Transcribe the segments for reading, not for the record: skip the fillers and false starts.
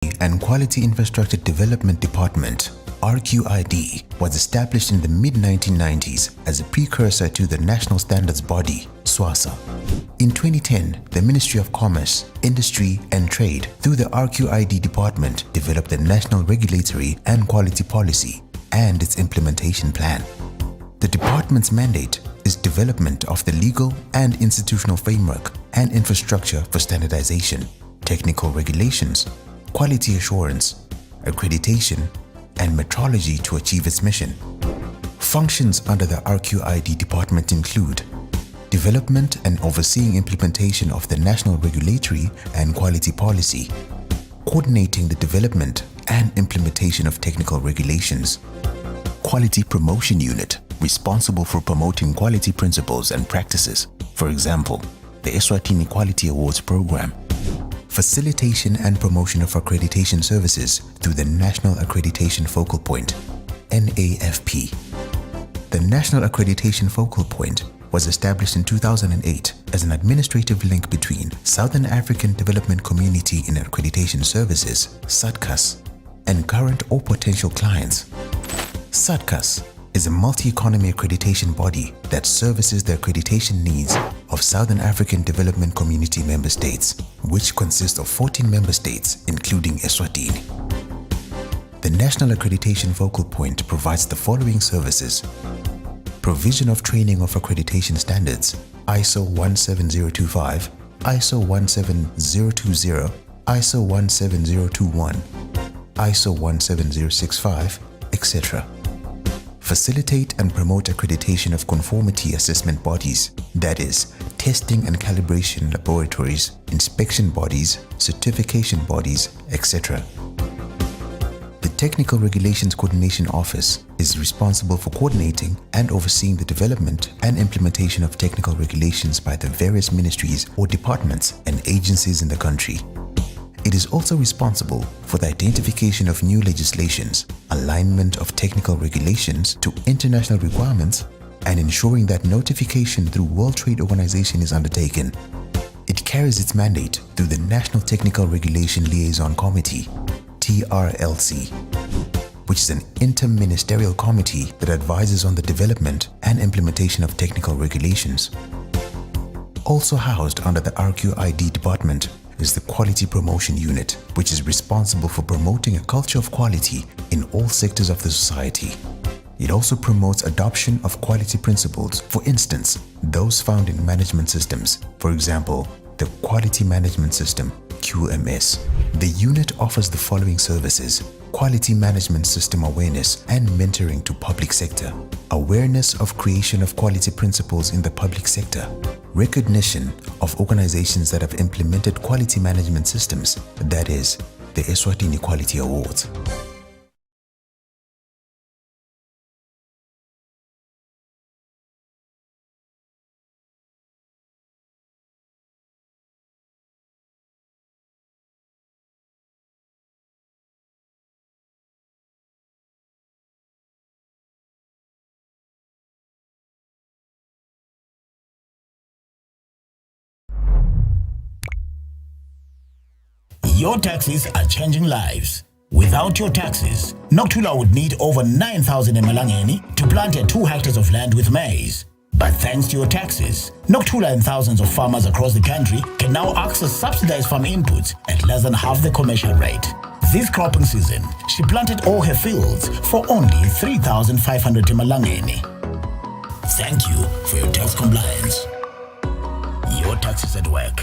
and Quality Infrastructure Development Department, RQID, was established in the mid-1990s as a precursor to the national standards body, SWASA. In 2010, the Ministry of Commerce, Industry and Trade, through the RQID department, developed the National Regulatory and Quality Policy and its implementation plan. The department's mandate is development of the legal and institutional framework and infrastructure for standardization, technical regulations, quality assurance, accreditation, and metrology to achieve its mission. Functions under the RQID department include development and overseeing implementation of the National Regulatory and Quality Policy, coordinating the development and implementation of technical regulations, Quality Promotion Unit, responsible for promoting quality principles and practices, for example, the Eswatini Quality Awards Program, facilitation and promotion of accreditation services through the National Accreditation Focal Point, NAFP. The National Accreditation Focal Point was established in 2008 as an administrative link between Southern African Development Community in Accreditation Services, SADCAS, and current or potential clients. SADCAS is a multi-economy accreditation body that services the accreditation needs of Southern African Development Community member states, which consist of 14 member states, including Eswatini. The National Accreditation Focal Point provides the following services: provision of training of accreditation standards, ISO 17025, ISO 17020, ISO 17021, ISO 17065, etc. Facilitate and promote accreditation of conformity assessment bodies, that is, testing and calibration laboratories, inspection bodies, certification bodies, etc. The Technical Regulations Coordination Office is responsible for coordinating and overseeing the development and implementation of technical regulations by the various ministries or departments and agencies in the country. It is also responsible for the identification of new legislations, alignment of technical regulations to international requirements, and ensuring that notification through World Trade Organization is undertaken. It carries its mandate through the National Technical Regulation Liaison Committee, TRLC, which is an inter-ministerial committee that advises on the development and implementation of technical regulations. Also housed under the RQID department is the Quality Promotion Unit, which is responsible for promoting a culture of quality in all sectors of the society. It also promotes adoption of quality principles, for instance, those found in management systems, for example, the Quality Management System, QMS. The unit offers the following services: quality management system awareness and mentoring to public sector, awareness of creation of quality principles in the public sector, recognition of organizations that have implemented quality management systems, that is, the Eswatini Quality Awards. Your taxes are changing lives. Without your taxes, Nokuthula would need over 9,000 emalangeni to plant 2 hectares of land with maize. But thanks to your taxes, Nokuthula and thousands of farmers across the country can now access subsidized farm inputs at less than half the commercial rate. This cropping season, she planted all her fields for only 3,500 emalangeni. Thank you for your tax compliance. Your taxes at work.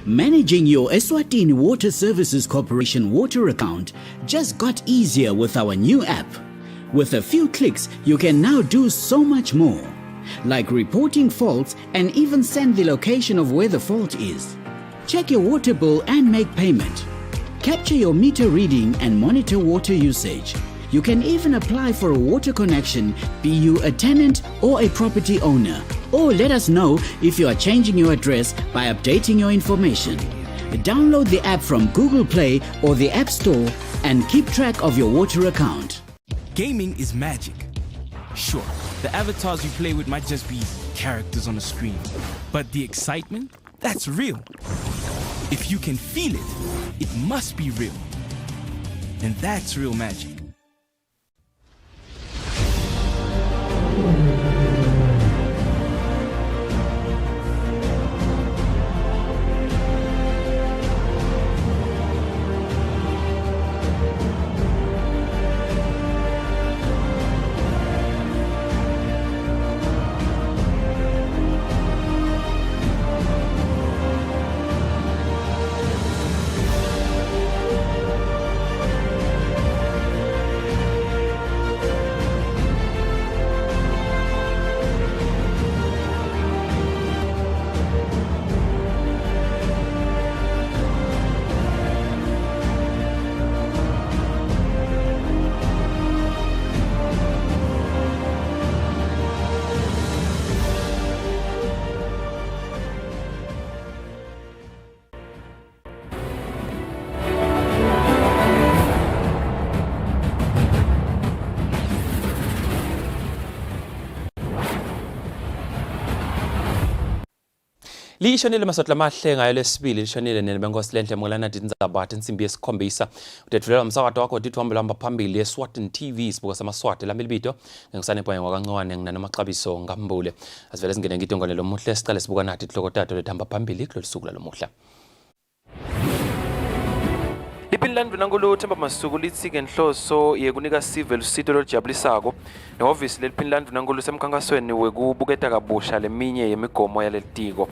Managing your Eswatini Water Services Corporation water account just got easier with our new app. With a few clicks, you can now do so much more, like reporting faults and even send the location of where the fault is. Check your water bill and make payment. Capture your meter reading and monitor water usage. You can even apply for a water connection, be you a tenant or a property owner. Or let us know if you are changing your address by updating your information. Download the app from Google Play or the App Store and keep track of your water account. Gaming is magic. Sure, the avatars you play with might just be characters on a screen, but the excitement, that's real. If you can feel it, it must be real. And that's real magic. Lishonile masotla mahle ngayo lesibili lishonile nebenkosi lenhle Molana Tindzaba insimbi yesikhombisa udethulela umsakazo wakho dithi uhamba lamba phambili Eswatini TV sibuka samaswati lami libito ngisane poye ngakancwane nginanamaxabiso ngambule asivele singene ngidongane lomuhle siqale sibuka nathi ihloko tato lethamba phambili kulolusuku lalomuhla. Ipinland Vunangulu Themba Masuku lithi ngenhloso yekunika sive lusito lojabulisako nehhovisi lelipinland Vunangulu semkhankasweni wekubuketa kabusha leminye yemigomo yalelitiko.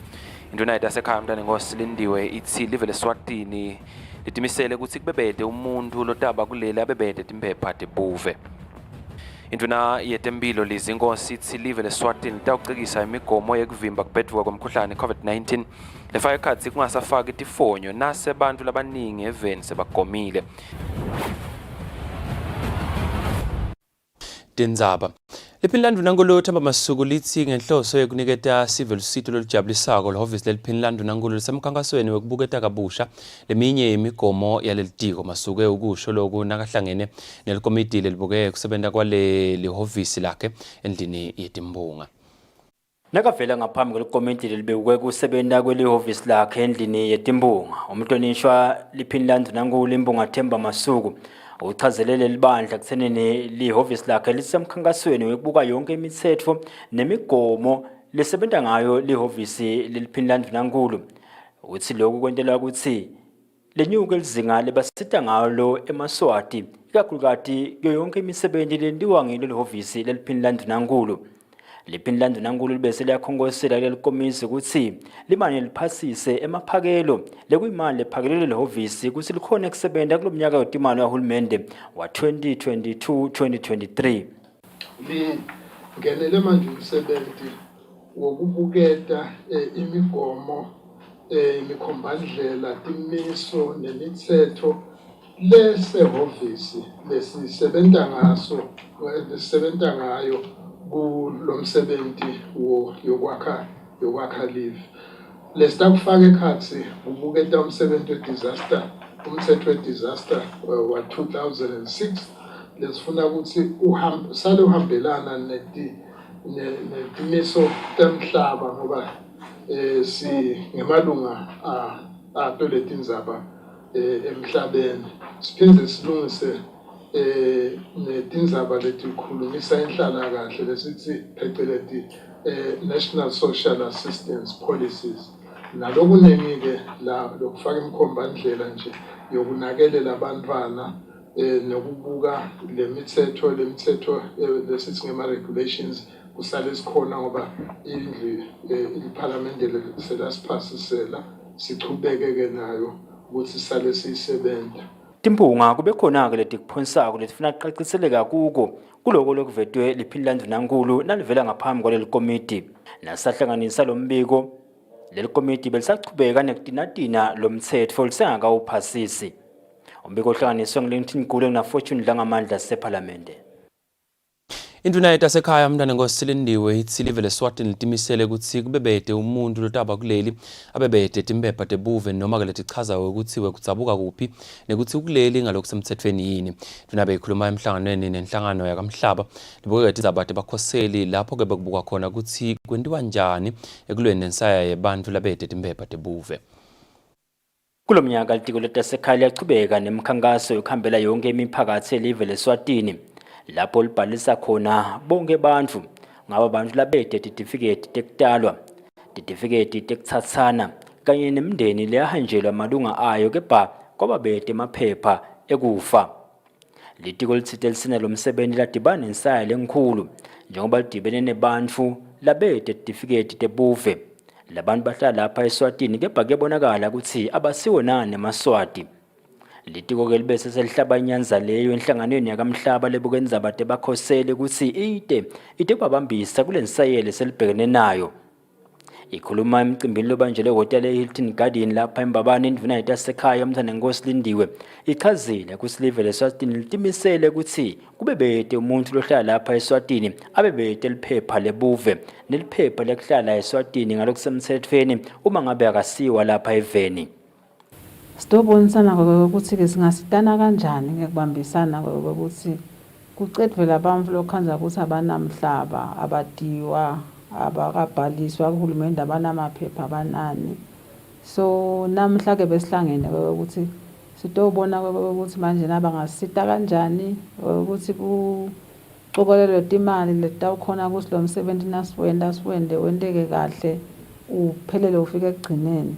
Induna yasekhaya mntana ngosilindiwe ithi live leSwatini litimisele ukuthi kubebede umuntu lotaba kuleli abebede timphepha tebuve. Induna yetempilo lizinkosi ithi live leSwatini litawucikisa imigomo yekuvimba kubhedvuka kwemkhuhlane COVID-19 lefaka ekhatsi kungasafaki tifonyo nase bantu labaningi eveni sebagomile. Tindzaba Ipinland Vunangulu Themba Masuku lithi ngenhloso yekuniketa sive lusito lojabulisako lehhovisi lelipinland Vunangulu semkhankasweni wekubuketa kabusha leminye yemigomo yalelitiko masuke ukusho lokhu nakahlangene nelikomiti lelibuke kusebenta kwale lehhovisi lakhe endlini yetimbunga. Nakavela ngaphambi kwelikomiti lelibekwe kusebenta kwelihhovisi lakhe endlini yetimbunga umhlonishwa lipinland Vunangulu imbunga Themba Masuku uchazelele libandla kuthenini lihhovisi lakhe lisemkhankasweni wekubuka yonke imithetho nemigomo lesebenta ngayo lihhovisi lelipinland Vunangulu uthi lokhu kwentelwa ukuthi lenyuke lizinga lebasita ngalo emaswati ikakhulukazi kuyo yonke imisebenzi lenziwa ngilo lihhovisi lelipinland Vunangulu. Lipinland Vunangulu libese liyakhongosela lelikomisi ukuthi limane liphasise emaphakelo lekuyimali lephakelele lehhovisi ukuthi likhona kusebenta kulomnyaka wetimali yahulumende wa 2022-2023. Ngenele manje umsebenzi wokubuketa imigomo imikhombandlela timiso nemithetho lesehhovisi lesisebenza ngayo kulomsebenzi yokwakha live lesitakufaka ekhatsi ubuketa umsebenzi wedisaster umthetho wedisaster wa 2006 lesifuna ukuthi sale uhambelana netimiso temhlaba ngoba si ngemalunga ato letindzaba emhlabeni siphinde silungise netindzaba letikhulumisa inhlalakahle lesithi phecelezi National Social Assistance Policies nalokuningi-ke la lokufaka imikhombandlela nje yokunakelela abantwana nokubuka lemithetho lesithi ngema-regulations kusale sikhona ngoba indlu iparlamente selasiphasisela sichubeke-ke nayo ukuthi sale siyisebenza. Timbunga kube khona-ke letikuphonsako letifuna kucaciseleka kuko kuloko lokuvetwe lipinland Vunangulu nalivela ngaphambi kwaleli komiti nasahlanganisa lo mbiko leli komiti belisachubeka nekutinatina lomthetho lisengakawuphasisi. Umbiko ohlanganiswe nguLintin na Fortune langamandla seParlamente. Induna yasekhaya mntana ngosilindiwe ithi live leSwatini litimisele ukuthi kubebede umuntu lotaba kuleli abebede timphepha tebuve noma ke letichaza ukuthi wekutsabuka kuphi nekuthi kuleli ngalokusemthethweni yini. Induna beyikhuluma emhlanganweni nenhlangano yakamhlaba libuke Tindzaba bakhoseli lapho ke bekubuka khona ukuthi kwentiwa njani ekulweni nensaya yebantu labede timphepha tebuve. Kulomnyaka litiko letasekhaya liyachubeka nemikhankaso yokuhambela yonke imiphakathi elive leSwatini lapho libhalisa khona bonke abantu ngaba bantu labede titifiketi tekutalwa, titifiketi tekutsatsana kanye nemindeni leyahanjelwa amalunga ayo kepha kwababede emaphepha ekufa. Litiko litsite lisina lomsebenzi ladibana nensaya lenkhulu njengoba lidibene nebantu labede titifiketi tebuve. Labantu bahlala lapha eSwatini kepha kuyabonakala ukuthi abasiwo nane emaswati. Litiko ke libese selihlaba inyanza leyo enhlanganweni yakamhlaba lebukenzaba tebakhosele ukuthi ite kwabambisa kule nsayele selibhekene nayo. Ikhuluma emcimbini lobanjele ehhotela eHilton Garden lapha eMbabane induna yasekhaya uMthanenkosi Lindiwe ichazile ukuthi live leSwatini litimisele ukuthi kube bede umuntu lohlala lapha eSwatini abe bede liphepha lebuve neliphepha lekuhlala eSwatini ngalokusemthethweni uma ngabe akasiwa lapha eveni. Sitobonisana ukuthi ke singasitana kanjani ngekubambisana ukuthi kucedwe labantu lokhanza ukuthi abanamhlaba abadiwa abakabhaliswa kuhulumende abanamaphepha abanani. So namhla ke besihlangene ukuthi sitobona ukuthi manje nabangasita kanjani ukuthi kuxokolelwe imali letawukhona ukuthi lo msebenzi nasiwende wendeke kahle uphelele ufike ekugcineni.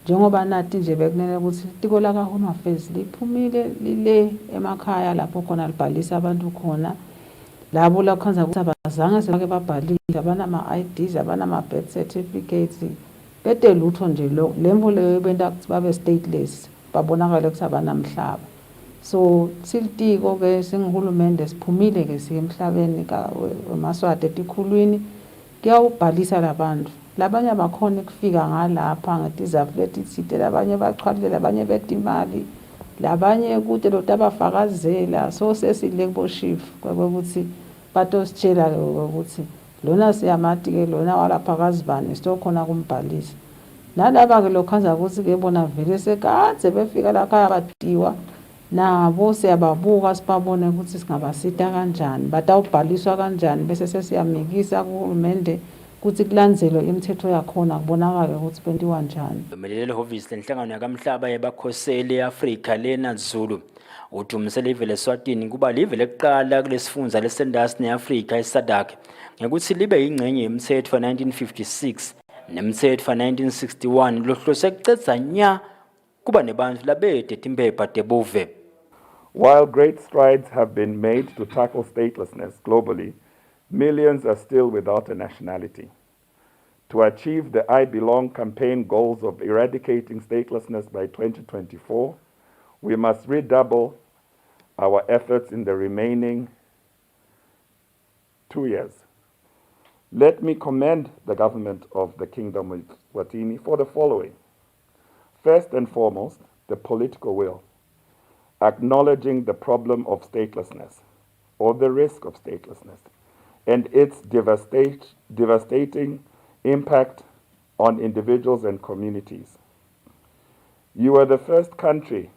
Njengoba nathi nje bekunene ukuthi itiko lakahulumeni affairs liphumile lile emakhaya lapho khona libhalisa abantu khona labo lakhanza ukuthi abazange sebake babhalile abanama-IDs abanama-birth certificates bede lutho nje lemvu leyo benta ukuthi babe stateless babonakale ukuthi abanamhlaba. So silitiko ke singihulumende siphumile ke siye emhlabeni wemaswati etikhulwini kuyawubhalisa labantu. Labanye abakhona ukufika ngalapha ngetizathu letithile, labanye bachwalile, labanye betimali, labanye kude lot abafakazela. So sesile kubo chief ukuthi batositshela ukuthi lona siyamati ke lona walapha kazibani sitokhona kumbhalisa. Nalaba ke lokhanza ukuthi ke bona vele sekade befika lakhaya badiwa nabo siyababuka sibabone ukuthi singabasita kanjani batawubhaliswa kanjani bese sesiyamikisa kuhulumende ukuthi kulandzelwe imithetho yakhona kubonakala ukuthi bentiwa njani. Umelele lehhovisi lenhlangano yakamhlaba yabakhoseli eAfrika lena Zulu uthi umselive leSwatini kuba live lekuqala kulesifundza lesendasi neAfrika eSADC ngekuthi libe yingxenye yemithetho 1956 nemithetho 1961 lohlose kucedza nya kuba nebantu labede timpepha tebuve. While great strides have been made to tackle statelessness globally, millions are still without a nationality. To achieve the I Belong campaign goals of eradicating statelessness by 2024, we must redouble our efforts in the remaining 2 years. Let me commend the government of the Kingdom of Eswatini for the following. First and foremost, the political will, acknowledging the problem of statelessness or the risk of statelessness and its devastating impact on individuals and communities. You are the first country,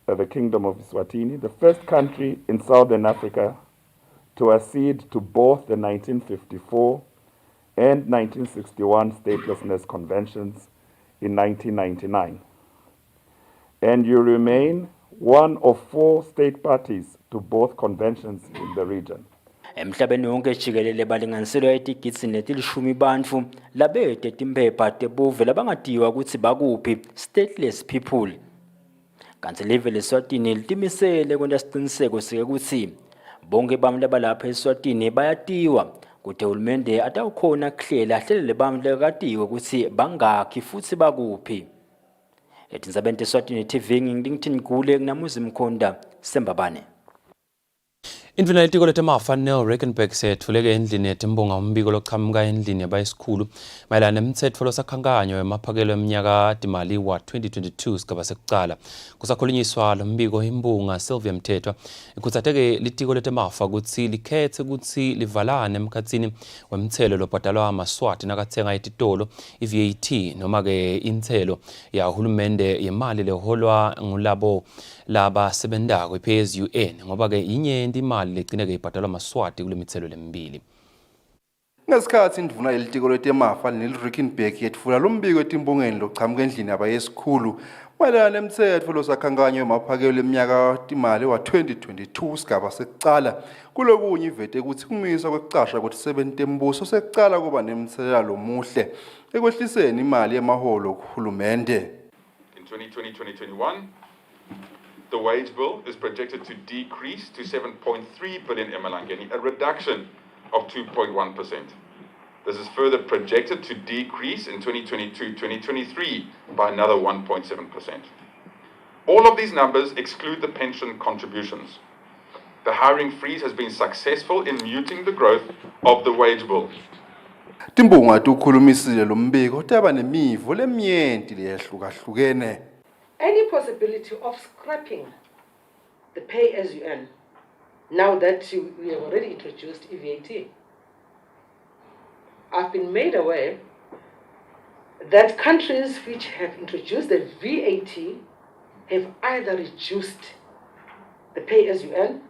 the Kingdom of Eswatini, the first country in Southern Africa to accede to both the 1954 and 1961 statelessness conventions in 1999. And you remain one of 4 state parties to both conventions in the region. Emhlabeni wonke jikelele balinganiselwa etigidzi netilishumi bantfu labede timpepha tebuve labangatiwa ukuthi bakuphi stateless people. Kanti live leSwatini litimisele kwenta siciniseko sekuthi bonke bami labalapha eSwatini bayatiwa kuthi uhulumende atawukhona kuhlela ahlelele bami lekatiwe ukuthi bangakhi futhi bakuphi. Tindzaba eSwatini TV ngingithini kunamuzi Mkhonda Sembabane. Indvuna yetiko letemafa Neil Reckenberg setfuleke endlini yetimbonga umbiko lochamuka endlini yabayisikhulu mayelana nemitsetfo losakhankanywa wemaphakelo eminyaka timali wa 2022 sigaba sekucala. Kusakhulunyiswa lo mbiko imbunga Sylvia Mthethwa ikhutsateke litiko letemafa kutsi likhetse kutsi livalane emkhatsini wemtselo lobhadalwa amaswati nakatsenga etitolo VAT noma ke intselo ya hulumende yemali leholwa ngulabo laba sebendako i-pay as you earn ngoba ke inyenti imali legcineke ibhadalwa amaswati kule mitselo lemibili. Ngesikhathi indvuna yelitiko letemafa nelRQID yetfula lombiko etimbongeni lochamuka endlini yabayesikhulu mayelana nemtsetfo losakhankanywa wemaphakelo leminyaka timali wa-2022 sigaba sekucala kulokunye ivete ukuthi kumiswa kwekucasha kwetisebenzi tembuso sekucala kuba nemthelela lomuhle ekwehliseni imali yemaholo kuhulumende. In 2020-2021, the wage bill is projected to decrease to 7.3 billion emalangeni, a reduction of 2.1%. This is further projected to decrease in 2022-2023 by another 1.7%. All of these numbers exclude the pension contributions. The hiring freeze has been successful in muting the growth of the wage bill. Timbonga tukhulumisile lo mbiko taba nemivo lemnyenti leyehlukahlukene. Any possibility of scrapping the pay as you earn, now that we have already introduced VAT. I've been made aware that countries which have introduced the VAT have either reduced the pay as you earn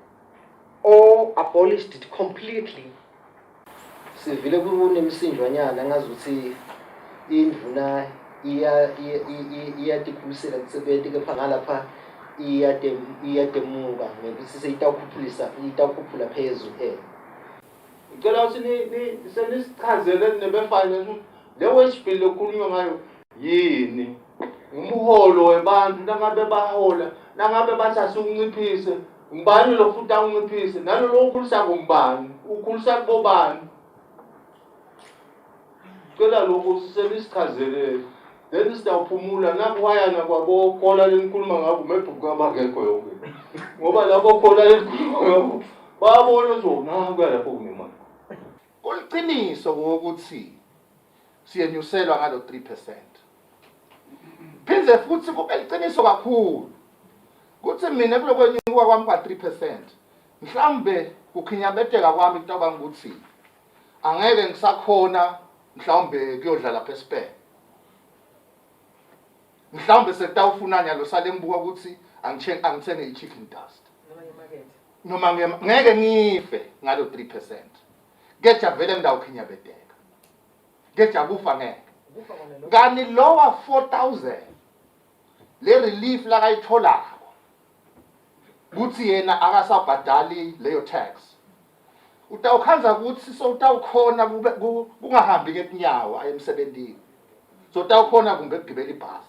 or abolished it completely. Sivile kunemsinjwanyana ngazuthi indvuna iyatikhululisela kusebenza kepha ngalapha iyatemuka ngokuthi seyitawukhuphula phezulu. Ngicela ukuthi senisichazele nebefinance le wage bill okukhulunywa ngayo yini? Umholo webantu nangabe bahola, nangabe bathasa ukunciphise, ngibani lo futhi akunciphise? Nalolo ukhulisa ngubani? Ukhulisa kubobani? Ngicela lokho senisichazele. Then sitawuphumula nakuwayana kwabo khola lenikhuluma ngabo mebhuku abakekho yonke. Ngoba labo khola lenikhuluma ngabo babona zona kwalapho kunemali. Kuliqiniso ngokuthi siyenyuselwa ngalo 3%. Phindze futhi kube liqiniso kakhulu. Kuthi mina kulokwenyuka kwami kwa 3%. Mhlambe kukhinyabeteka kwami kutoba ukuthi angeke ngisakhona mhlambe kuyodlala phespe. Mhlambe sekutawufunanya lo sale ngibuka ukuthi angithenge i-chicken dust. Noma ngeke ngife ngalo 3%. Geja vele ngidawukhinyabeteka. Geja kufa ngeke. Kani lower 4,000 le relief la kayitholako. Kuthi yena akasabhadali leyo tax. Utawukhanza ukuthi so utawukhona kungahambi ngetinyawo ayemsebentini. So utawukhona kumbe kugibela ibhasi.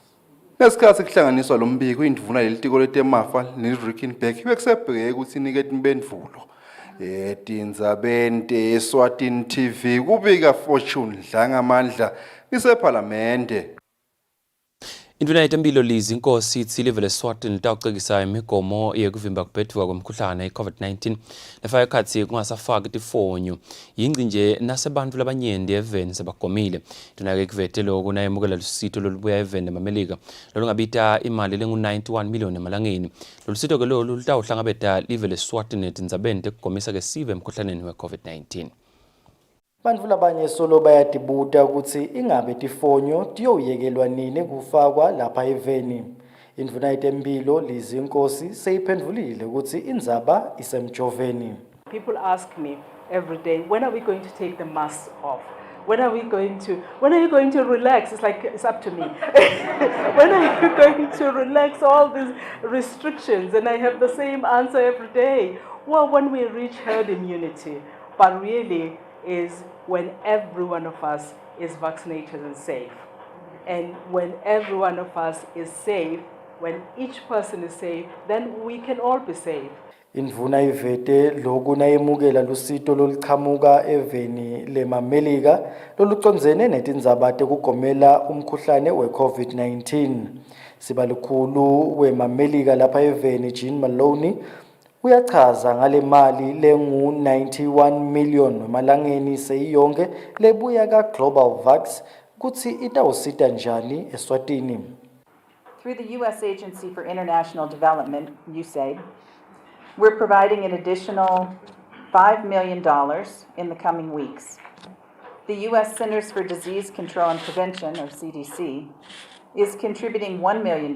Ngesikhathi kuhlanganiswa lo mbiko indvuna lelitiko letemafa nelRQID ibekusebheke ukuthi inikete impendvulo. Tindzabeni Eswatini TV kubika Fortune Dlangamandla isephalamende. Induna yetempilo Lizi Nkosi ithi live leSwatini litawucekisa imigomo yekuvimba kubhedvuka kwemkhuhlane i-COVID-19 nefaka ekhatsi kungasafaki tifonyo yingci nje nasebantfu labanyenti eveni sebagomile. Induna-ke kuvete loku nayemukela lusito lolubuya eveni emamelika lolungabita imali lengu-91 million emalangeni. Lolusito-ke lolu lutawuhlangabeta live leSwatini netindzabeni tekugomisa-ke sive emkhuhlaneni we-COVID-19. Bantfu labanye solo bayatibuta ukuthi ingabe tifonyo tiyoyekelwa nini kufakwa lapha eveni. Indvuna yetempilo Lizi Nkosi seyiphendvulile ukuthi indzaba isemjoveni. People ask me every day, when are we going to take the masks off? When are you going to relax? It's like, it's up to me. When are you going to relax all these restrictions? And I have the same answer every day. Well, when we reach herd immunity, but really is when every one of us is vaccinated and safe. And when every one of us is safe, when each person is safe, then we can all be safe. Indvuna ivete loku nayemukela lusito loluchamuka eveni lemamelika lolucondzene netindzaba tekugomela umkhuhlane we-COVID-19. Sibalukhulu wemamelika lapha eveni Jean Maloney uyachaza ngale mali lengu-91 million emalangeni seyiyonke lebuya ka-Global Vax kutsi itawusita njani eSwatini. Through the U.S. Agency for International Development, USAID, we're providing an additional $5 million in the coming weeks. The U.S. Centers for Disease Control and Prevention, or CDC, is contributing $1 million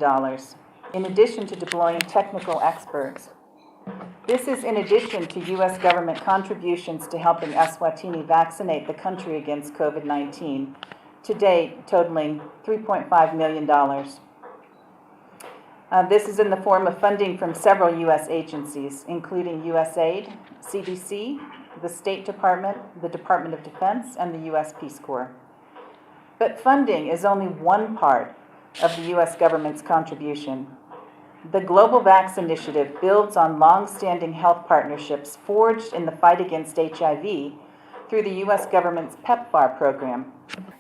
in addition to deploying technical experts. This This is in addition to U.S. government contributions to helping Eswatini vaccinate the country against COVID-19, to date totaling $3.5 million. This is in the form of funding from several U.S. agencies, including USAID, CDC, the State Department, the Department of Defense, and the U.S. Peace Corps. But funding is only one part of the U.S. government's contribution. The Global Vax Initiative builds on long-standing health partnerships forged in the fight against HIV through the U.S. government's PEPFAR program.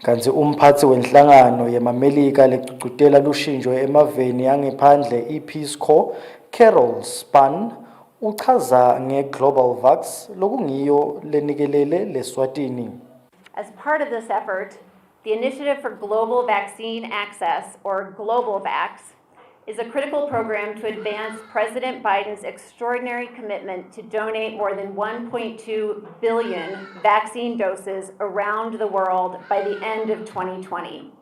Kanti umphathi wenhlangano yemamelika legcugcutela lushintsho emaveni angephandle iPeace Corps, Carol Span, uchaza ngeGlobal Vax lokungiyo lenikelele leSwatini. As part of this effort, the Initiative for Global Vaccine Access, or Global Vax, is a critical program to advance President Biden's extraordinary commitment to donate more than 1.2 billion vaccine doses around the world by the end of 2020.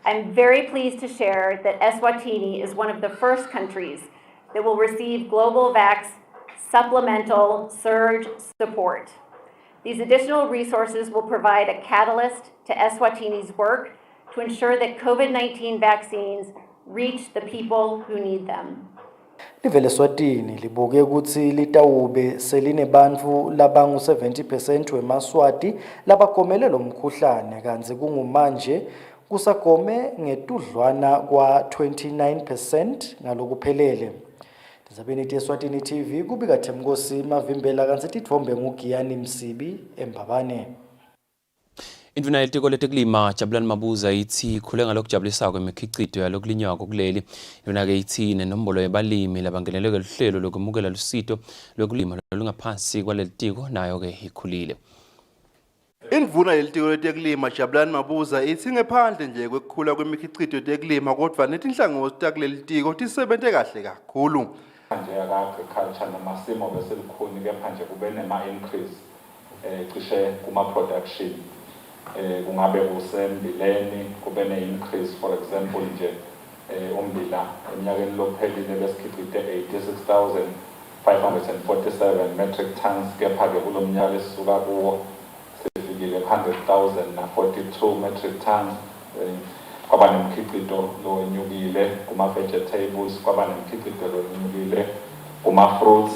I'm very pleased to share that Eswatini is one of the first countries that will receive Global Vax supplemental surge support. These additional resources will provide a catalyst to Eswatini's work to ensure that COVID-19 vaccines reach the people who need them. Live leSwatini libuke ukuthi litawube seline bantfu labangu 70% wemaswati labagomele lo mkhuhlane kanti kungumanje kusagome ngetudlwana kwa 29% ngalokuphelele. Tindzabeni teSwatini TV kubika Themkosi Mavimbela kanti titfombe nguGiyani Msibi eMbabane. Indvuna yelitiko letekulima Jabulani Mabuza ithi khule ngalokujabulisako imikhicito yalokulinywako kuleli. Indvuna-ke ithi nenombolo yebalimi labangeneleke luhlelo lokumukela lusito lokulima lolungaphansi kwalelitiko nayo-ke ikhulile. Indvuna yelitiko letekulima Jabulani Mabuza ithi ngephandle nje kwekukhula kwemikhicito yetekulima kodwa netinhlangothi takulelitiko tisebente kahle kakhulu. Manje aka-agriculture namasimo bese likhuni kepha nje kube nema-increase cishe kuma-production. Kungabe kusembileni kube ne-increase, for example nje umbila eminyakeni lophelile besikhicite 86,547 metric tons, kepha-ke kulo mnyaka esisuka kuwo sifikile 100,042 metric tons. Kwaba nemkhicito lonyukile kuma-vegetables, kwaba nemkhicito lonyukile kuma-fruits.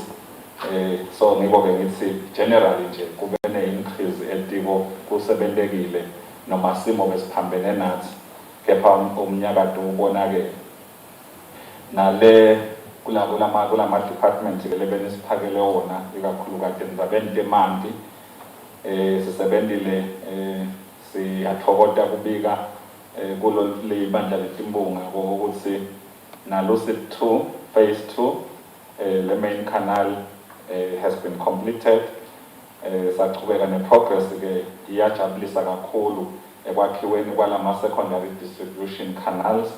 So ngiko-ke ngithi generally nje kube ne-increase elitiko kusebelekile noma simo besiphambene nathi, kepha umnyaka ubona-ke nale kulama department-ke lebenisiphakele wona ikakhulukazi endzabeni temanti. Sisebentile siyathokota kubika kulo libandla letimbunga ukuthi nalo SIP2 phase 2 the main canal has been completed. Sachubeka ne-progress-ke iyajabulisa kakhulu ekwakhiweni kwalama-secondary distribution canals.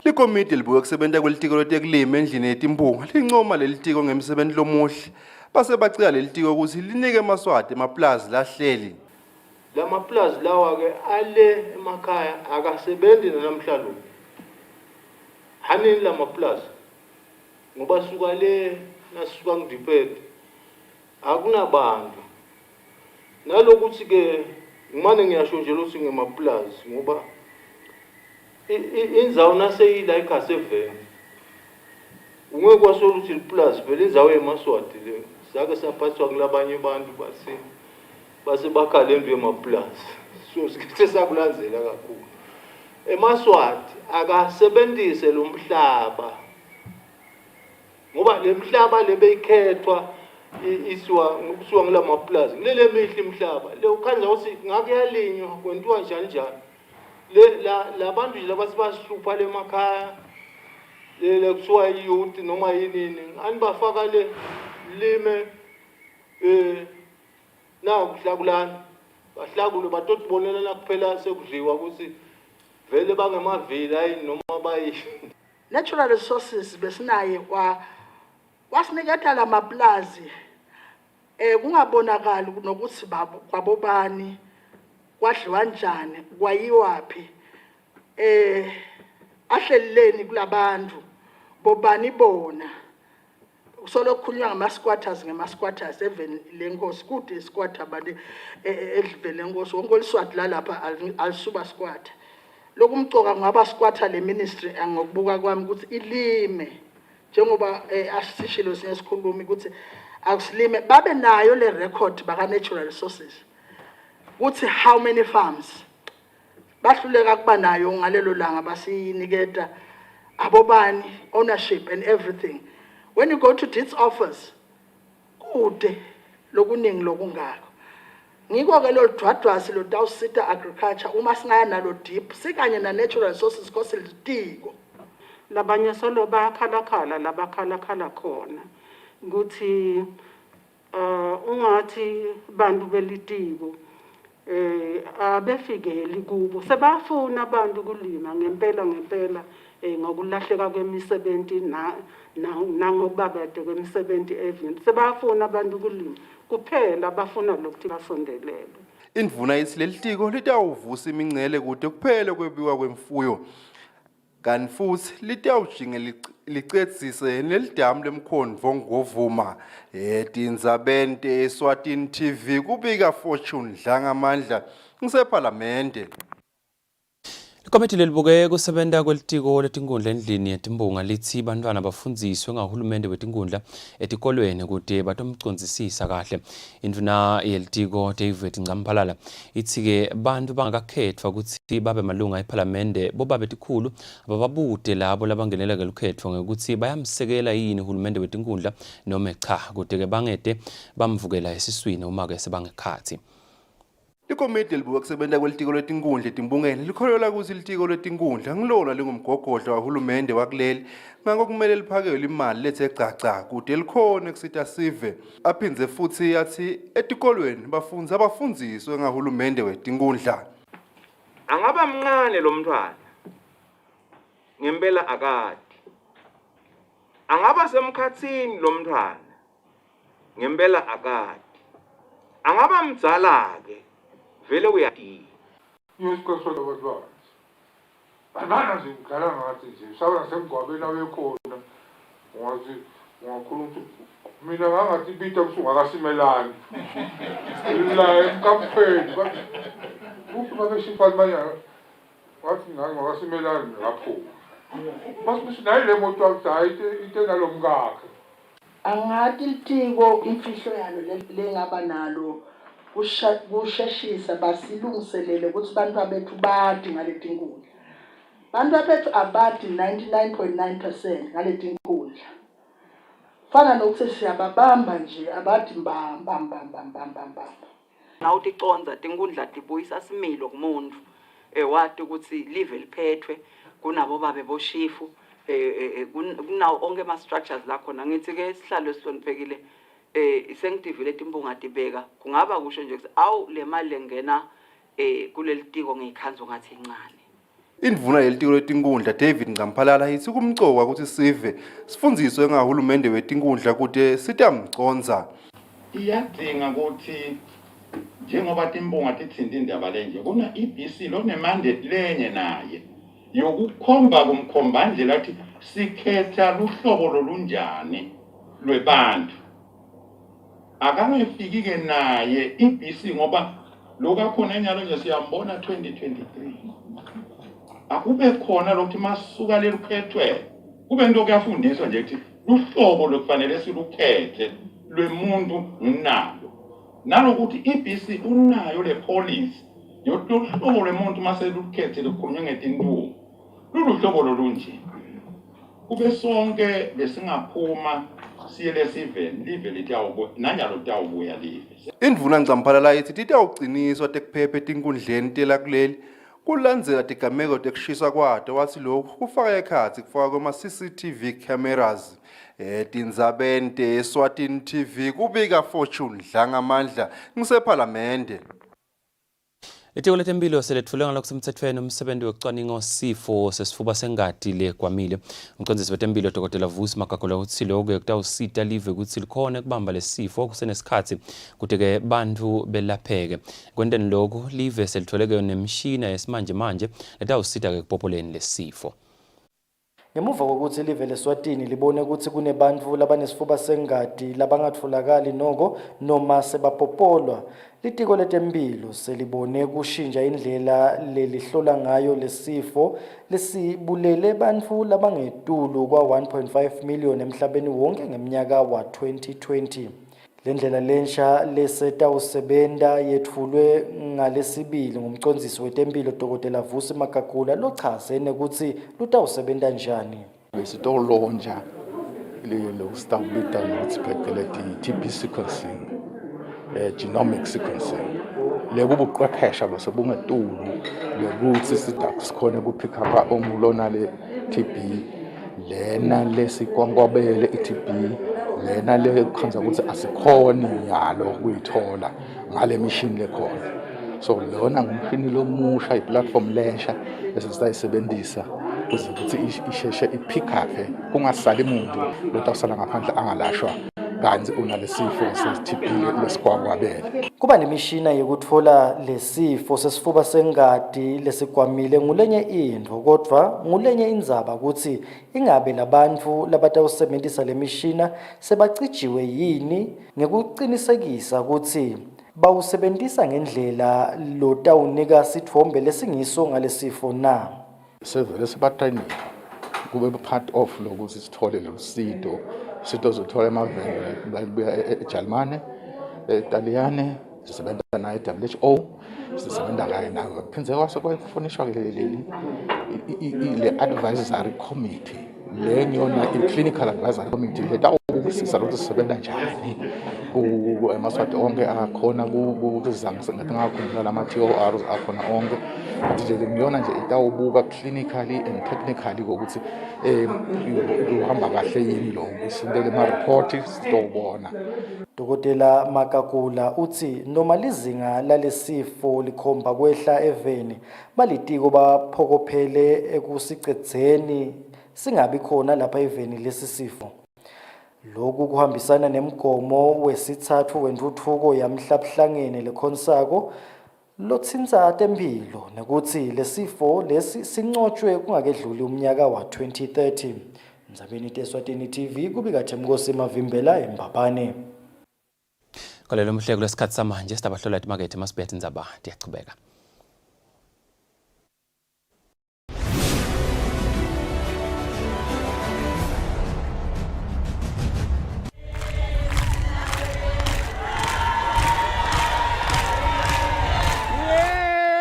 Likomiti libuke kusebenta kwelitiko letekulima endlini yetimbunga lincoma lelitiko ngemsebenzi lomuhle base bacika lelitiko ukuthi linike emaswati emaplazi lahleli. Lamaplazi lawa-ke ale emakhaya akasebenzi namhlanje. Hanini lamaplazi ngoba suka le nasuka ngidiphethe akunabantu. Nalokuthi-ke ngimane ngiyasho nje ukuthi ngemaplazi ngoba indzawo naseyila ekhaseveni ungeke kwasho ukuthi liplazi vele indzawo yemaswati le sake saphathwa kulabanye abantu base bakhala endlu yemaplazi. So sikhethe sakulandzela kakhulu. Emaswati akasebenzise lo mhlaba ngoba le mhlaba lebeyikhethwa isiwa ngokusuka ngilamaplazi ngilele mihle imhlaba le ukhanza ukuthi ngakuyalinywa kwentiwa njani njani. Labantu nje labasihlupha lemakhaya le kuthiwa youth noma yinini anibafaka le lime na kuhlakulana bahlakule batotibonelana kuphela sekudliwa ukuthi vele bangemavili ayini noma bayishi. Natural resources besinaye wasiniketha lamaplazi kungabonakali nokuthi kwabobani kwadliwa njani kwayiwaphi ahleleleni kulabantu bobani bona solo kukhulunywa ngama-squatters even lenkosi kude squatter bale edlivele lenkosi wonke oliswati lalapha alisuba squatter lokumcoka ngaba squatter le ministry ngokubuka kwami ukuthi ilime njengoba asishilo sinesikhulumi ukuthi akusilime babe nayo le record baka natural resources ukuthi how many farms bahluleka kuba nayo ngalelo langa basiniketa abobani ownership and everything. When you go to deeds office kude lokuningi lokungako ngiko ke lo dwadwasi lo tawusita agriculture uma singaya nalo deep sikanye na natural resources kosi litiko labanye solo bayakhala labakhala khona ukuthi ungathi bantu belitiko abefikeli kubo sebafuna abantu kulima ngempela ngokulahleka kwemisebenzi nangokubabede kwemisebenzi evini sebafuna abantu kulima kuphela bafuna lokuthi basondelele. Indvuna yethi leli tiko litawuvusa imingcele kude kuphela kwebiwa kwemfuyo kanti futhi litawujinge licedzise nelidamu lemkhondvo ngovuma. Tindzaba Eswatini TV kubika Fortune Dlangamandla ngisephalamende. Ikomiti lelibuke kusebenta kwelitiko letinkundla endlini yetimbunga lithi bantwana bafundziswe ngahulumende wetinkundla etikolweni ukuthi batomcondzisisa kahle. Indvuna yelitiko David Ncampalala ithi-ke bantu bangakakhethwa ukuthi babe malunga ephalamende bobabe tikhulu abababude labo labangenela kelukhetfwa ngokuthi bayamsekela yini uhulumende wetinkundla noma cha kuti-ke bangede bamvukela esiswini uma-ke sebangekhathi. Ikomiti libuka kusebenta kwelitiko letinkundla etimbungeni likholelwa ukuthi ilitiko letinkundla ngilona lingumgogodla wahulumende wakuleli ngakho kumele liphakelwe imali lethe caca kude likhona kusita sive. Aphindze futhi yathi etikolweni bafundzi abafundziswe ngahulumende wetinkundla. Angaba mncane lo mntwana ngempela akade. Angaba semkhatsini lo mntwana ngempela akade. Angaba mdzala-ke vele uyati. Yesiqoqo labantu. Banana zingikhala ngathi nje sawona semgwabela wekhona. Wathi ungakhuluma mina ngathi ibita usungakasimelani. La emkampeni bathi uba besifani manje wathi ngakasimelani lapho. Basi nayi le moto akuthi itena lo mkakhe. Angathi litiko imfihlo yalo lengaba nalo kusheshisa basilungiselele ukuthi bantu abethu badi ngaletinkundla. Bantu abethu abadi 99.9% ngaletinkundla. Fana nokuthi siyababamba nje abadi mbamba. Nawuthi conza tinkundla tibuyisa similo kumuntu wati ukuthi live liphethwe kunabo babe boshifu kunawo onke ama structures la khona ngithi ke sihlalo esihloniphekile sengidivile timbunga tibeka kungaba kusho nje ukuthi awu le mali lengena kuleli tiko ngikhanzo ngathi incane. Indvuna yelitiko letinkundla David Ncampalala yithi kumcoka ukuthi sive sifundziswe ngahulumende wetinkundla kude sitamconza. Iyadinga ukuthi njengoba timbunga tithinta indaba lenje kuna EBC lone mandate lenye naye yokukhomba kumkhombandlela athi sikhetha luhlobo lolunjani lwebantu. Akangefiki-ke naye EBC ngoba lokakhona enyalo nje siyambona 2023 akube khona lokuthi masuka lelukhethwe kube into kuyafundiswa nje ukuthi luhlobo lokufanele silukhethe lwemuntu unalo nalokuthi EBC unayo le policy yohlobo lwemuntu mase lukhethe lukhulunywa ngetintumo luluhlobo lolunje kube sonke besingaphuma siyele siveni live litawubuya nanjalo tawubuya live. Indvuna Ncampalala yithi titawugciniswa tekuphepha etinkundleni telakuleli kulandzela tigameko tekushisa kwato wathi lokhu kufaka ekhatsi kufaka kwama-CCTV cameras. Tindzaba Eswatini TV kubika Fortune Dlangamandla ngisephalamende. Itiko letempilo seletfule ngalokusemtsetfweni umsebenzi wocwaningo sifo sesifuba sengati legwamile. Umcondzisi wetempilo Dr. Vusi Magagola uthi lokho kutawusita live ukuthi likhona kubamba lesifo kusenesikhatsi kuti-ke bantu belapheke. Kwenteni lokho live selitfoleke nemishina yesimanje manje letawusita-ke ekupopoleni lesifo. Ngemuva kokuthi ilive leSwatini libone ukuthi kunebantu labanesifuba sengati labangatfolakali noko noma sebapopolwa, litiko letempilo selibone kushintsha indlela lelihlola ngayo lesifo lesibulele bantfu labangetulu kwa 1.5 million emhlabeni wonke ngemnyaka wa 2020. Lendlela lensha lesetawusebenta yetfulwe ngalesibili ngumcondzisi wetempilo Dr. Vusi Magagula lochaze nekutsi lutawusebenta njani. Besitolonja lo stabita ukuthi phecelezi TB sequencing, genomic sequencing. Lekubuqwephesha besebungetulu lekuthi sikhona ukupick up omulona le TB lena lesikwangwabele iTB lena le khanza ukuthi asikhoni yalo ukuyithola ngale machine lekhona. So lona ngumphini lomusha iplatform lensha esisayisebenzisa ukuthi isheshe ipick up kungasali umuntu lotawusala ngaphandle angalashwa kanti unalesifo se-TB lesikwangwabele. Kuba nemishina yekutfola lesifo sesifuba sengati lesigwamile ngulenye intfo, kodwa ngulenye indzaba ukuthi ingabe labantu labatawusebentisa lemishina sebacijiwe yini ngekucinisekisa ukuthi bawusebentisa ngendlela lotawunika sitfombe lesingiso ngalesifo na. Sevele sibatraining kube part of lokuthi sithole losido sitozothola emaveni bayibuya eJalimane, eTaliyane, sisebenza naye WHO, sisebenza ngaye nawe. Phindze kwasekwafundishwa le advisory committee lenyona i-clinical advisory committee letawukusisa lokuthi sisebenza njani emaswati onke akhona kuzange ngakhumbula lama-TORs akhona onke nje ngiyona nje itawubuka clinically and technically ukuthi uhamba kahle yini lo isindele ama-report sitobona. Dr. Magagula uthi noma lizinga lalesifo likhomba kwehla eveni balitiko baphokophele ekusicedzeni singabi khona lapha eveni lesisifo. Lokhu kuhambisana nemgomo wesithathu wentuthuko yamhlabuhlangene lekhonsako lotsinza tempilo nekuthi lesifo lesi sincotshwe kungakedluli umnyaka wa 2030. Mzabeni Eswatini TV kubika Themkosi Mavimbela eMbabane. Kolelo mhleko lesikhathi samanje sidabahlola imarket masibethe Tindzaba ndiyachubeka.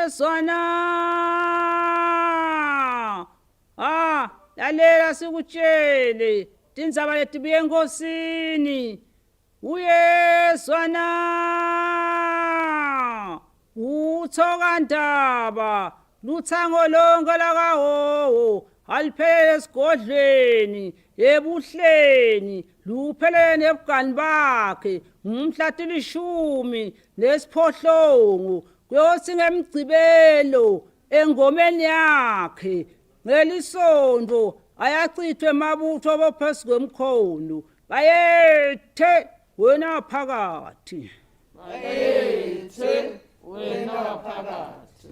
Sona lalela sikutshele Tindzaba letibuye enkosini uyeswana uthokandaba luthango lonke lakahowo aliphelele esigodlweni ebuhleni luphelele nebugani bakhe ngumhla tilishumi nesiphohlongo kuyothi ngemgcibelo engomeni yakhe ngelisonto ayachithwe emabutho bophezu kwemkhono bayethe wena phakathi bayethe wena phakathi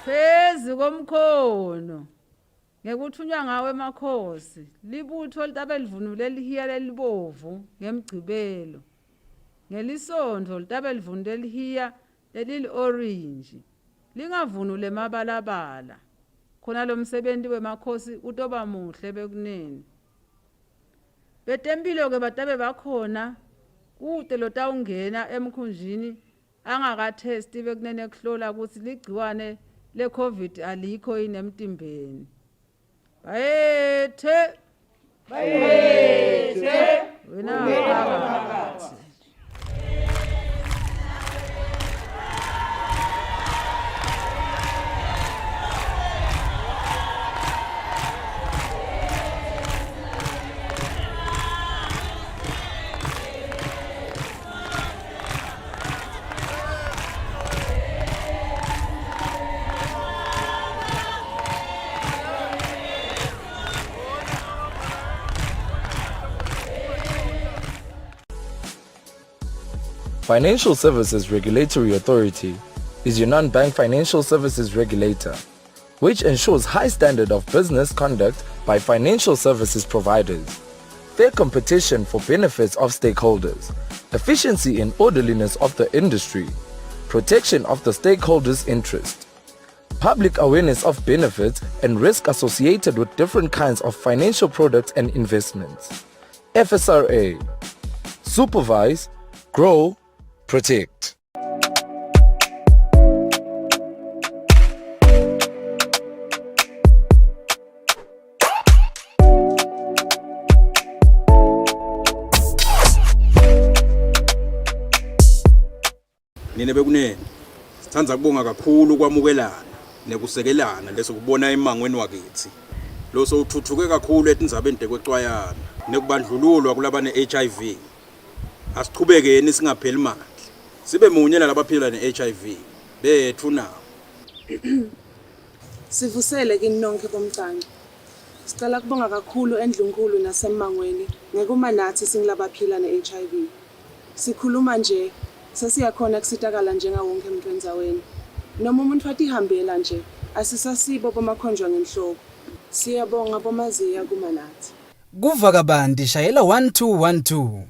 phezu komkhono ngekuthunywa ngawe emakhosi libutho litabe livunule lihiya lelibovu ngemgcibelo ngelisondlo litabe livunule lihiya lelili-orange lingavunule emabalabala khona lo msebenzi wemakhosi utoba muhle bekunene betempilo ke batabe bakhona kude lotawungena emkhunjini angakathesti bekunene kuhlola ukuthi ligciwane le-COVID alikho yini emtimbeni. Bayethe wena phakathi Financial Services Regulatory Authority is your non-bank financial services regulator, which ensures high standard of business conduct by financial services providers, fair competition for benefits of stakeholders, efficiency and orderliness of the industry, protection of the stakeholders' interest, public awareness of benefits and risk associated with different kinds of financial products and investments. FSRA. Supervise, grow, protect. Nine bekunene sithanda kubonga kakhulu kwamukelana nekusekelana lesokubona emangweni wakithi lo sothuthuke kakhulu etindzabeni tekwexwayana nekubandlululwa kulabane HIV asichubekeni singapheli manje sibe munye nalabaphila ne-HIV bethu nawo Sivusele kini nonke bomcane. Sicela kubonga kakhulu endlunkulu nasemangweni ngekuma nathi singilabaphila ne-HIV. Sikhuluma nje sesiyakhona kusitakala njenga wonke umuntu endzaweni. Noma umuntu wathi ihambela nje asisasibo bomakhonjwa ngenhloko. Siyabonga bomaziya kuma nathi. Kuva kabandi shayela 1212.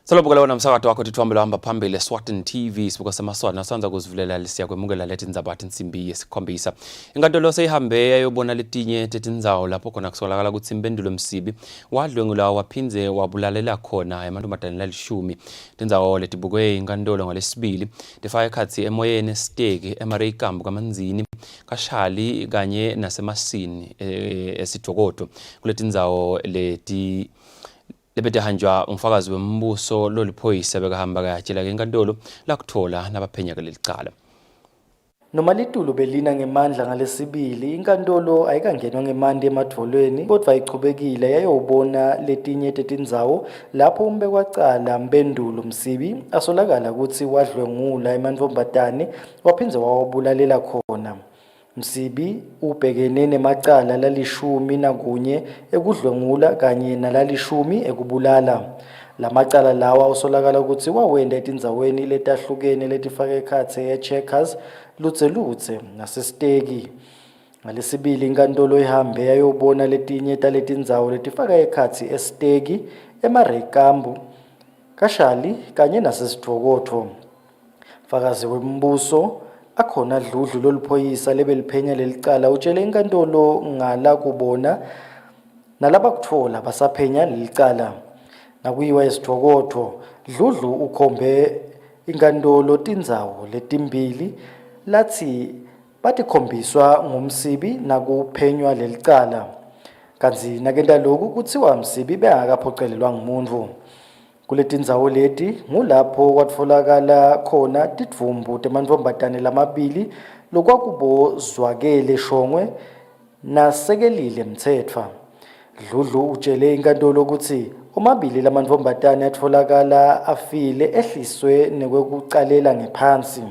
Salobukela wona msakato wakho tithwambela hamba phambili Eswatini TV sibuka semaswati nasanza kuzivulela lisiya kwemukela lethi Tindzaba insimbi yesikhombisa. Inkantolo seyihambe yayobona letinye tetindzawo lapho khona kusolakala ukuthi impendulo Msibi wadlwengula waphinze wabulalela khona amantombazane lalishumi. Tindzawo letibukwe inkantolo ngalesibili tifaka ekhatsi emoyeni esiteki emareikambu kamanzini kashali kanye nasemasini esitokoto kuletindzawo leti lebedehanjwa umfakazi wembuso loliphoyisa bekahamba kayatshela enkantolo lakuthola nabaphenya lelicala. Noma litulu belina ngemandla ngalesibili inkantolo ayikangenwa ngemandi emadvolweni kodwa ichubekile yayobona letinye tetindzawo lapho umbekwacala mpendulo Msibi asolakala ukuthi wadlwengula emantfombatane waphinze wawabulalela khona. Msibi ubhekene nemacala lalishumi nakunye ekudlwengula kanye nalalishumi ekubulala. Lamacala lawa usolakala ukuthi wawenda etindzaweni letahlukene letifaka ekhatsi eCheckers, Lutse nasesteki. Ngalesibili inkantolo ihambe yayobona letinye taletindzawo letifaka ekhatsi esteki, emareikambu, kashali kanye nasesitokotho. Fakazi wembuso akhona dludlu loliphoyisa lebeliphenya lelicala utshele inkantolo ngala kubona nalabakutfola basaphenya lelicala. Nakuyiwa esitokotho dludlu ukhombe inkantolo tindzawo letimbili lathi batikhombiswa ngumsibi nakuphenywa lelicala. Kanzi nakenda lokhu kuthiwa Msibi bengakaphocelelwa ngumuntu. Kuletindzawo leti ngulapho kwatfolakala khona tidvumbu temantfombatane lamabili lokwakubozwakele Shongwe nasekelile Mtsetfwa. Dludlu utshele inkantolo ukuthi omabili lamantfombatane atfolakala afile ehliswe nekwekucalela ngephansi.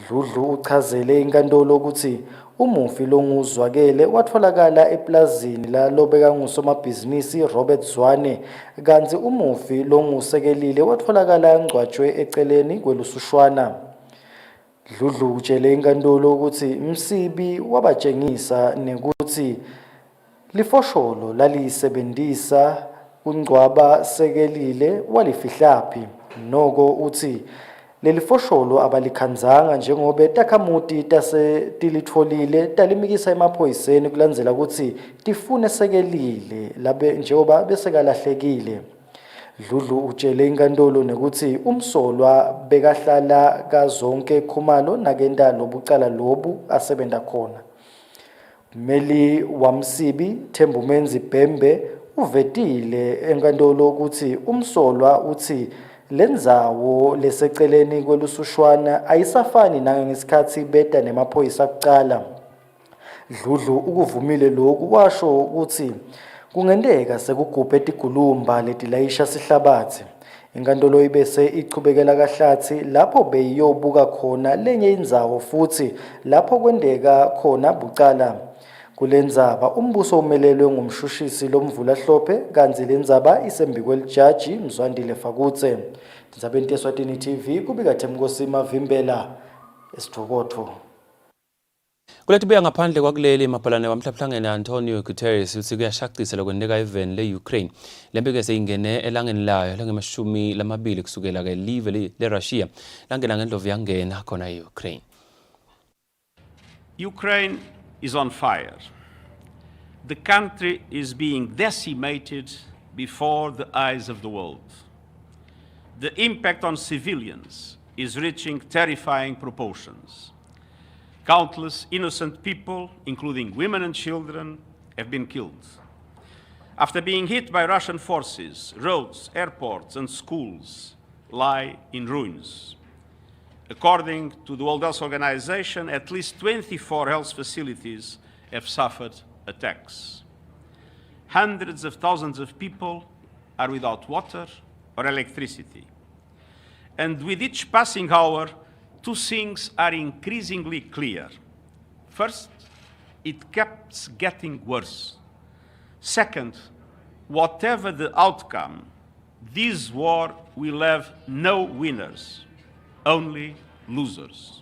Dludlu uchazele inkantolo ukuthi umufi longuzwakele watfolakala eplazini lalobeka ngusomabhizinisi Robert Zwane kanzi umufi longusekelile watfolakala ngcwatshwe eceleni kwelusushwana. Dludlu utshele inkantolo ukuthi Msibi wabatshengisa nekuthi lifosholo lalisebenzisa kungcwaba sekelile walifihlaphi noko uthi lelifosholo abalikhanzanga njengoba takhamuti tilitfolile talimikisa emaphoyiseni kulandzela ukuthi tifune sekelile labe njengoba besekalahlekile. Dludlu utshele inkantolo nekuthi umsolwa bekahlala kazonke khumalo nakenda lobucala lobu asebenta khona. Mmeli wamsibi Thembumenzi Bhembe uvetile enkantolo ukuthi umsolwa uthi lendzawo leseceleni kwelusushwana ayisafani nangesikhathi beta nemaphoyisa kucala. Dludlu ukuvumile lokhu washo ukuthi kungendeka sekugubhe tigulumba letilayisha sihlabathi. Inkantolo ibese iqhubekela kahlathi lapho beyiyobuka khona lenye indzawo futhi lapho kwendeka khona bucala. Kulendzaba umbuso umelelwe ngumshushisi lomvula hlophe kanti lendzaba isembi kwelijaji Mzwandile Fakutse. Tindzabeni Eswatini TV kubika Themkosi Mavimbela eSidokotho. Kulethi buya ngaphandle kwakuleli maphalane wamhlahlangene Antonio Guterres uthi kuyashaqisa lokwendeka eveni le-Ukraine. Lempi ke seyingene elangeni layo langemashumi lamabili kusukela ke live le-Russia langena ngendlovu yangena khona e-Ukraine. Ukraine is on fire. The country is being decimated before the eyes of the world. The impact on civilians is reaching terrifying proportions. Countless innocent people, including women and children, have been killed. After being hit by Russian forces, roads, airports, and schools lie in ruins. According to the World Health Organization, at least 24 health facilities have suffered attacks. Hundreds of thousands of people are without water or electricity. And with each passing hour, two things are increasingly clear. First, it keeps getting worse. Second, whatever the outcome, this war will have no winners, only losers.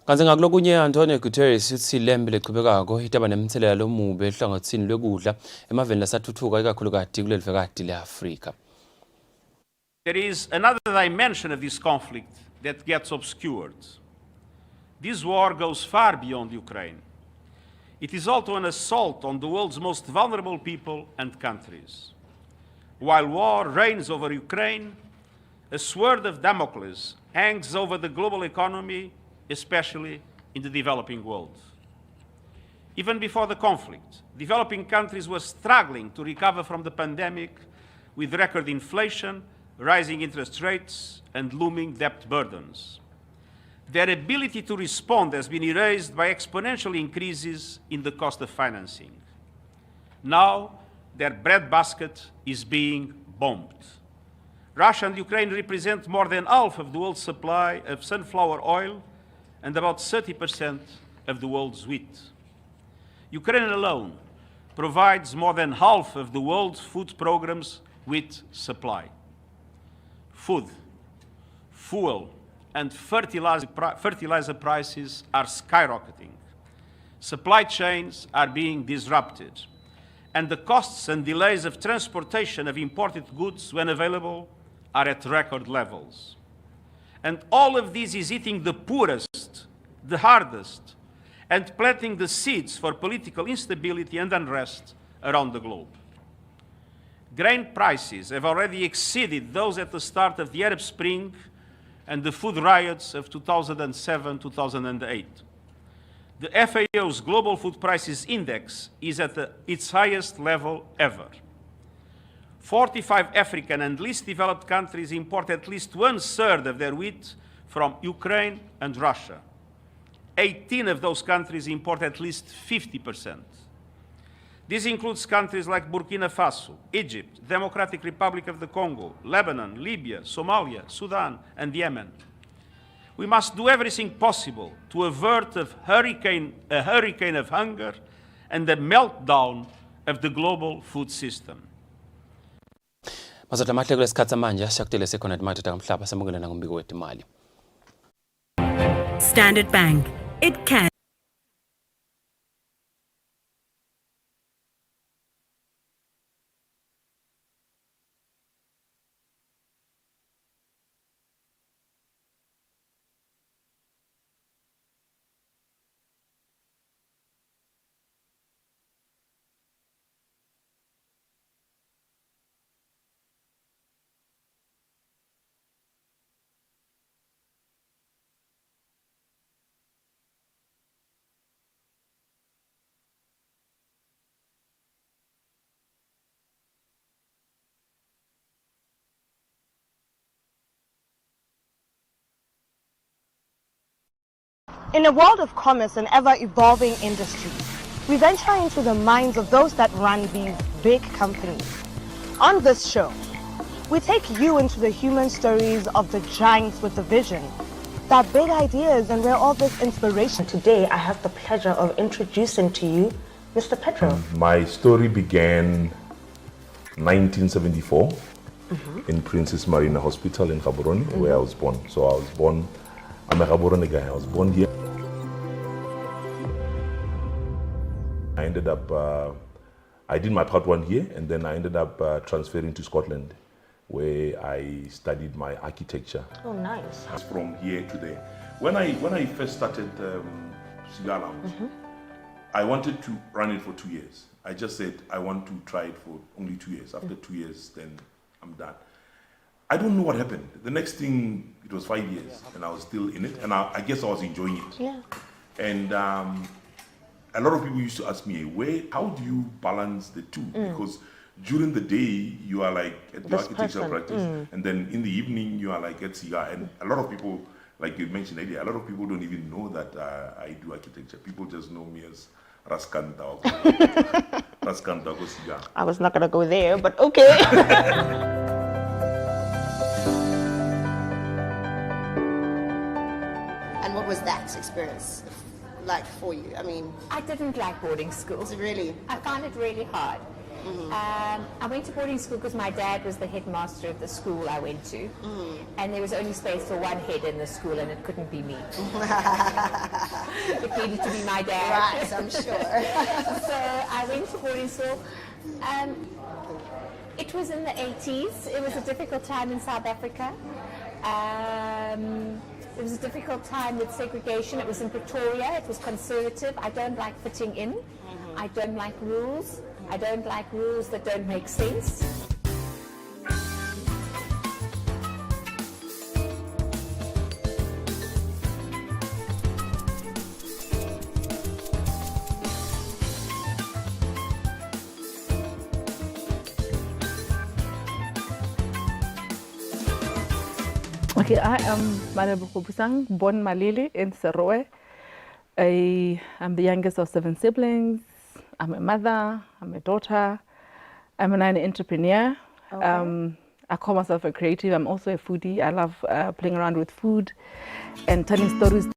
Kanti ngakulokunye Antonio Guterres uthi lembe leqhubekako itaba nemthelela lomubi ehlangothini lwekudla emaveni lasathuthuka ikakhulukati kulelivekati le-Afrika. There is another dimension of this conflict that gets obscured. This war goes far beyond Ukraine. It is also an assault on the world's most vulnerable people and countries. While war reigns over Ukraine, a sword of Damocles hangs over the global economy, especially in the developing world. Even before the conflict, developing countries were struggling to recover from the pandemic with record inflation, rising interest rates, and looming debt burdens. Their ability to respond has been erased by exponential increases in the cost of financing. Now, their breadbasket is being bombed. Russia and Ukraine represent more than half of the world's supply of sunflower oil and about 30% of the world's wheat. Ukraine alone provides more than half of the world's food program's wheat supply. Food, fuel, and fertilizer prices are skyrocketing. Supply chains are being disrupted, and the costs and delays of transportation of imported goods, when available, are at record levels. And all of this is hitting the poorest, the hardest, and planting the seeds for political instability and unrest around the globe. Grain prices have already exceeded those at the start of the Arab Spring and the food riots of 2007-2008. The FAO's Global Food Prices Index is at its highest level ever. 45 African and least developed countries import at least 1/3 of their wheat from Ukraine and Russia. 18 of those countries import at least 50%. This includes countries like Burkina Faso, Egypt, Democratic Republic of the Congo, Lebanon, Libya, Somalia, Sudan, and Yemen. We must do everything possible to avert a hurricane of hunger and the meltdown of the global food system. Mazatla mahle kulesikhathi manje ashaktele sekhona imathatha kamhlaba samukela nangombiko wetimali. Standard Bank. It can In a world of commerce and ever-evolving industries, we venture into the minds of those that run these big companies. On this show, We take you into the human stories of the giants with the vision, the big ideas and where all this inspiration. Today, I have the pleasure of introducing to you Mr. Pedro. My story began 1974 in Princess Marina Hospital in Gaborone, where I was born. So I was born, I'm a Gaborone guy, I was born here. I ended up, I did my part 1 here, and then I ended up transferring to Scotland, where I studied my architecture. Oh, nice. From here to there. When I first started Cigar Lounge, I wanted to run it for 2 years. I just said, I want to try it for only 2 years. After 2 years, then I'm done. I don't know what happened. The next thing, it was 5 years, and I was still in it, and I guess I was enjoying it. Yeah. And a lot of people used to ask me, how do you balance the two? Because during the day, you are like at the architectural practice, and then in the evening, you are like at Cigar. And a lot of people, like you mentioned earlier, a lot of people don't even know that I do architecture. People just know me as Raskanta. Raskanta go Cigar. I was not going to go there, but okay. And what was that experience like for you? I mean, I didn't like boarding school. Really? I found it really hard. I went to boarding school because my dad was the headmaster of the school I went to, and there was only space for one head in the school, and it couldn't be me. It needed to be my dad. Right, I'm sure. So I went to boarding school. It was in the 80s. It was a difficult time in South Africa. It was a difficult time with segregation. It was in Pretoria. It was conservative. I don't like fitting in. I don't like rules. I don't like rules that don't make sense. Okay, I am Madam Khubusang, born Malili in Seroe. I am the youngest of 7 siblings. I'm a mother, I'm a daughter, I'm an entrepreneur. Okay. I call myself a creative. I'm also a foodie. I love playing around with food and telling stories.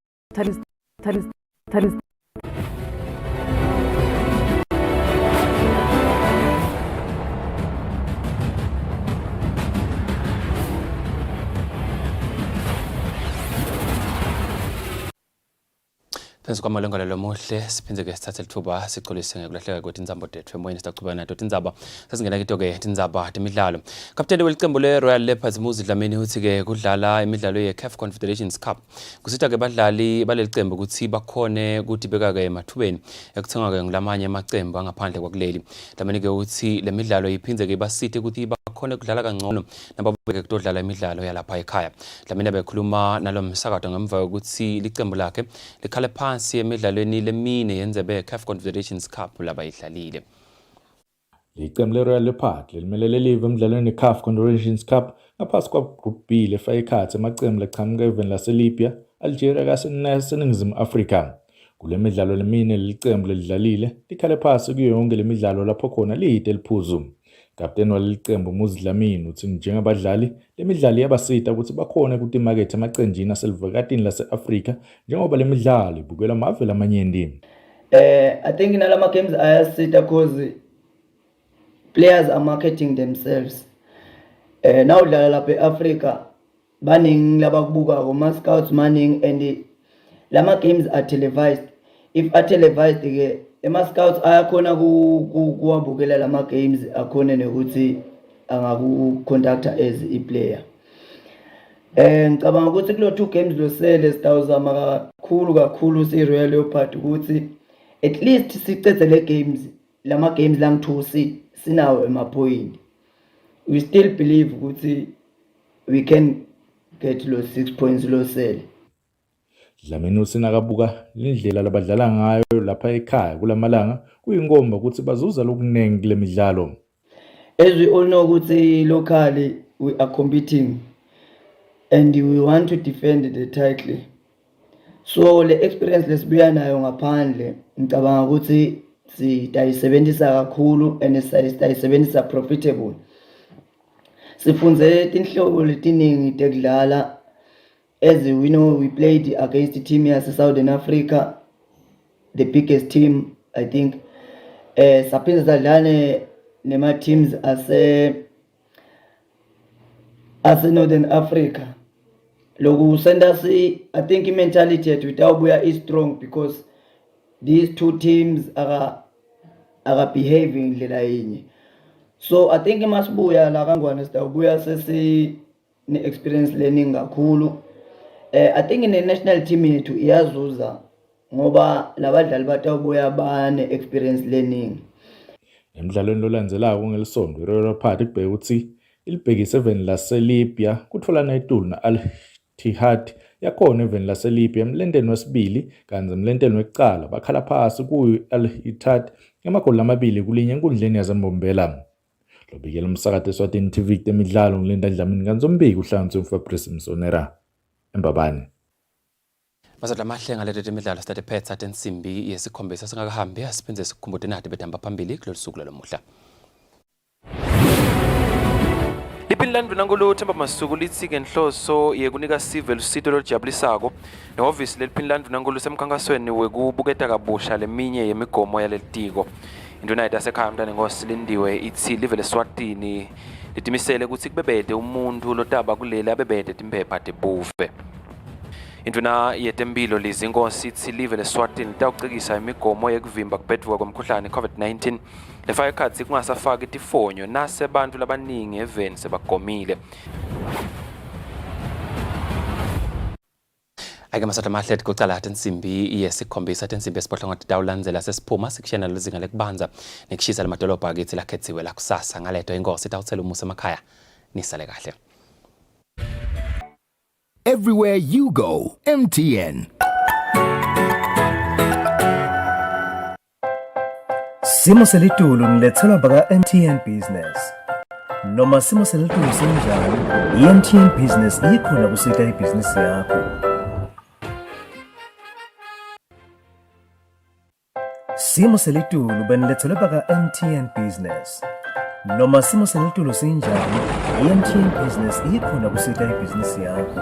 Phezu kwamalungelo muhle siphinde ke sithathe lithuba siqolise ngekulahleka kweTindzaba tethu emoyeni sitaqhubana nato Tindzaba sasingena kito ke Tindzaba temidlalo. Kapteni welicembu le-Royal Leopards Muzi Dlamini uthi ke kudlala imidlalo ye-CAF Confederations Cup kusita ke badlali baleli cembu ukuthi bakhone ukuthi beka ke emathubeni ekuthenga ke ngilamanye amacembu angaphandle kwakuleli. Dlamini ke uthi le midlalo iphindze ke basite ukuthi bakhone kudlala kangcono nababeke kutodlala imidlalo yalapha ekhaya. Dlamini bekhuluma nalomsakato ngemva ukuthi licembu lakhe likhale phansi emidlalweni lemine yenzebe CAF Confederations Cup laba idlalile. Licembu le-Royal Leopard limelele live emidlalweni CAF Confederations Cup ngaphansi kwa-Group B lefaka ikhathi amacembu laqhamuka eveni lase-Libya, Algeria kaseNingizimu Afrika. Kule midlalo lemine leli cembu lidlalile likhale phansi kuyo yonke le midlalo lapho khona liyide eliphuzu. Kapteni waleli cembu Muzi Dlamini uthi njengabadlali le midlalo iyabasita ukuthi bakhone ukutimaketha emaqenjini aselivakatini lase-Afrika njengoba le midlalo ibukelwa amave lamanyenti. I think nalama games ayasita because players are marketing themselves. Now udlala lapha eAfrica baningi labakubukako ma scouts maningi and lama games are televised. If are televised ke ema scouts ayakhona kuwabukela lama games akhona nokuthi angaku conductor as a player. Ngicabanga ukuthi kulo 2 games losele sitawuzama kakhulu si Royal Leopard ukuthi at least sicede le games lama games lang2 sinawo emapoint. We still believe ukuthi we can get lo 6 points losele. Dlamini usinakabuka indlela labadlala ngayo lapha ekhaya kulamalanga kuyinkomba ukuthi bazuza lokuningi kule midlalo. As we all know ukuthi locally we are competing and we want to defend the title. So le experience lesibuya nayo ngaphandle ngicabanga ukuthi sitayisebenzisa kakhulu and sitayisebenzisa profitable. sifunze tinhlobo letiningi tekudlala. As we know, we played against the team yase Southern Africa, the biggest team, I think. Saphinde sadlala nema teams ase Northern Africa. Loku senda si, I think mentality yethu itawubuya is strong because these two teams are behaving ndlela yinye. So I think masibuya la kangwane sitawubuya sesi ne experience learning kakhulu. I think in the national team yethu iyazuza ngoba labadlali batawubuya bane experience learning. Emidlalweni lolandzelako ngelisonto iRoyal Party kubheka ukuthi ilibhekise eveni laseLibya kutfolana itulu na-Al-Ittihad yakhona eveni laseLibya emlendeni wesibili kanti emlendeni wekucala bakhala phasi kuyi-Al-Ittihad ngamagoli 2-1 enkundleni yaseMbombela. Lobikela umsakazo Eswatini TV temidlalo ngilinda Dlamini kanzombiki uhlanganise uFabrice Msonera eMbabane. Masadla mahle ngalelo temidlalo sithathe phetha tensimbi yesikhombisa singakahambi asiphindze sikhumbude nade betamba phambili kulolu suku lalomuhla. Liphini Ndvunankhulu Themba Masuku lithi-ke inhloso yekunika sive lusito lolujabulisako nehhovisi leliphini Ndvunankhulu semkhankasweni wekubuketa kabusha leminye yemigomo yalelitiko. Induna yasekhaya mntane Nkosi Lindiwe ithi live leSwatini litimisele ukuthi kubebede umuntu lotaba kuleli abebede timphepha tebuve. Induna yetemphilo Lizinkosi ithi live leSwatini litawucikisa imigomo yekuvimba kubhedvuka kwemkhuhlane COVID-19 lefaka ekhatsi kungasafaki tifonyo nase bantfu labaningi eveni sebagomile. Ake Masadla mahle tikucala tensimbi yesikhombisa tensimbi yesiphohlongo titawulandzela sesiphuma sikushena lizinga lekubanza nekushisa lemadolobha akithi lakhetsiwe lakusasa ngaleto inkosi itawutsela umusa emakhaya nisale kahle. Everywhere you go, MTN. Simo selitulu nilethelwa baka MTN Business. Noma simo selitulu sinjani, i-MTN Business ikhona kusita ibhizinisi yakho. Simo selitulu benilethelwa baka MTN Business. Noma simo selitulu sinjani, i-MTN Business ikhona kusita ibhizinisi yakho.